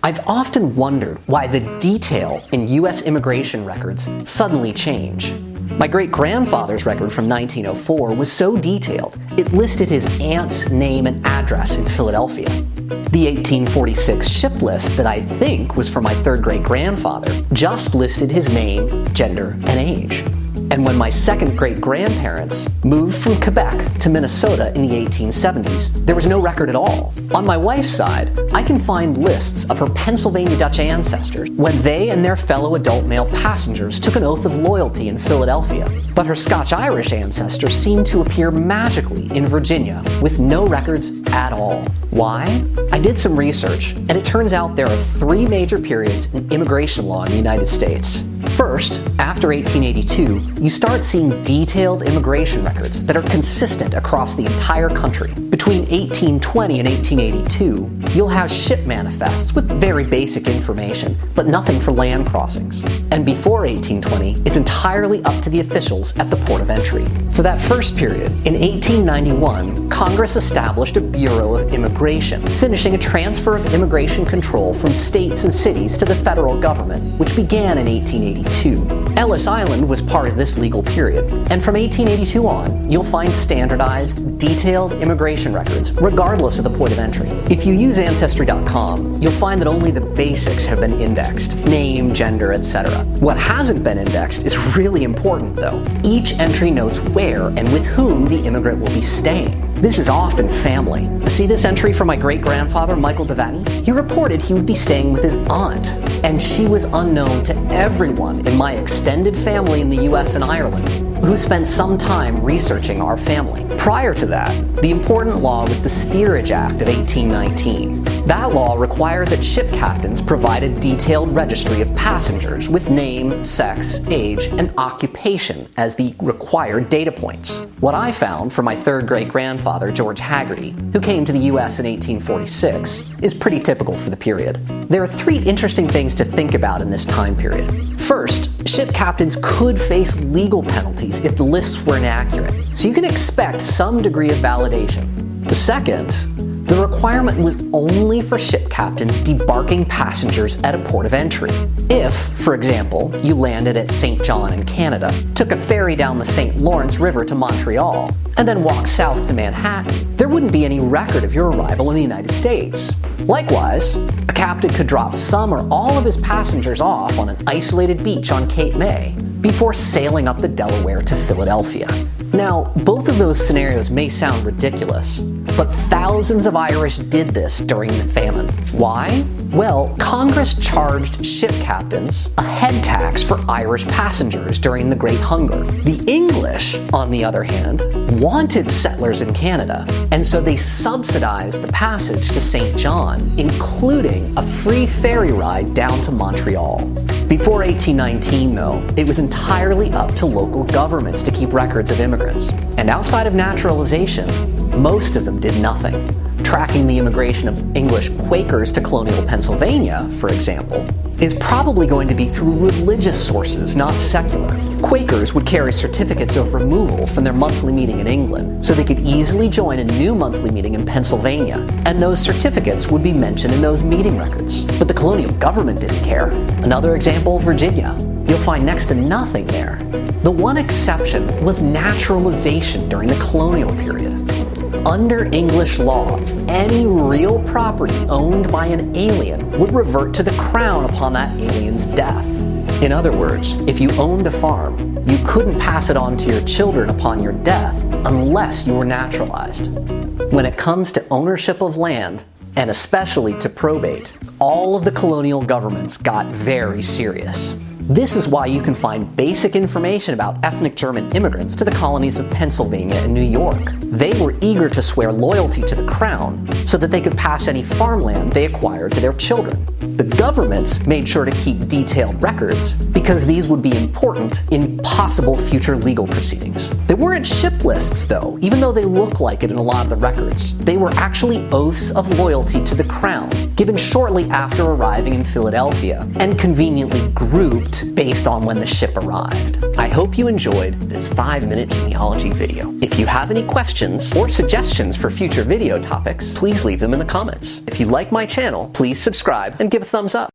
I've often wondered why the detail in U.S. immigration records suddenly change. My great-grandfather's record from 1904 was so detailed, it listed his aunt's name and address in Philadelphia. The 1846 ship list that I think was for my third great-grandfather just listed his name, gender, and age. And when my second great-grandparents moved from Quebec to Minnesota in the 1870s, there was no record at all. On my wife's side, I can find lists of her Pennsylvania Dutch ancestors when they and their fellow adult male passengers took an oath of loyalty in Philadelphia. But her Scotch-Irish ancestors seem to appear magically in Virginia with no records at all. Why? I did some research, and it turns out there are three major periods in immigration law in the United States. First, after 1882, you start seeing detailed immigration records that are consistent across the entire country. Between 1820 and 1882, you'll have ship manifests with very basic information, but nothing for land crossings. And before 1820, it's entirely up to the officials at the port of entry. For that first period, in 1891, Congress established a Bureau of Immigration, finishing a transfer of immigration control from states and cities to the federal government, which began in 1882. Ellis Island was part of this legal period, and from 1882 on, you'll find standardized, detailed immigration records, regardless of the point of entry. If you use Ancestry.com, you'll find that only the basics have been indexed: name, gender, etc. What hasn't been indexed is really important, though. Each entry notes where and with whom the immigrant will be staying. This is often family. See this entry from my great-grandfather, Michael Devaney? He reported he would be staying with his aunt, and she was unknown to everyone in my extended family in the US and Ireland, who spent some time researching our family. Prior to that, the important law was the Steerage Act of 1819. That law required that ship captains provide a detailed registry of passengers with name, sex, age, and occupation as the required data points. What I found for my third great-grandfather, George Haggerty, who came to the US in 1846, is pretty typical for the period. There are three interesting things to think about in this time period. First, ship captains could face legal penalties if the lists were inaccurate, so you can expect some degree of validation. The second, the requirement was only for ship captains debarking passengers at a port of entry. If, for example, you landed at St. John in Canada, took a ferry down the St. Lawrence River to Montreal, and then walked south to Manhattan, there wouldn't be any record of your arrival in the United States. Likewise, a captain could drop some or all of his passengers off on an isolated beach on Cape May before sailing up the Delaware to Philadelphia. Now, both of those scenarios may sound ridiculous, but thousands of Irish did this during the famine. Why? Well, Congress charged ship captains a head tax for Irish passengers during the Great Hunger. The English, on the other hand, wanted settlers in Canada, and so they subsidized the passage to St. John, including a free ferry ride down to Montreal. Before 1819, though, it was entirely up to local governments to keep records of immigrants. And outside of naturalization, most of them did nothing. Tracking the immigration of English Quakers to colonial Pennsylvania, for example, is probably going to be through religious sources, not secular. Quakers would carry certificates of removal from their monthly meeting in England, so they could easily join a new monthly meeting in Pennsylvania, and those certificates would be mentioned in those meeting records. But the colonial government didn't care. Another example, Virginia. You'll find next to nothing there. The one exception was naturalization during the colonial period. Under English law, any real property owned by an alien would revert to the crown upon that alien's death. In other words, if you owned a farm, you couldn't pass it on to your children upon your death unless you were naturalized. When it comes to ownership of land, and especially to probate, all of the colonial governments got very serious. This is why you can find basic information about ethnic German immigrants to the colonies of Pennsylvania and New York. They were eager to swear loyalty to the crown so that they could pass any farmland they acquired to their children. The governments made sure to keep detailed records because these would be important in possible future legal proceedings. They weren't ship lists, though, even though they look like it in a lot of the records. They were actually oaths of loyalty to the crown, given shortly after arriving in Philadelphia, and conveniently grouped based on when the ship arrived. I hope you enjoyed this 5-minute genealogy video. If you have any questions or suggestions for future video topics, please leave them in the comments. If you like my channel, please subscribe and give give a thumbs up.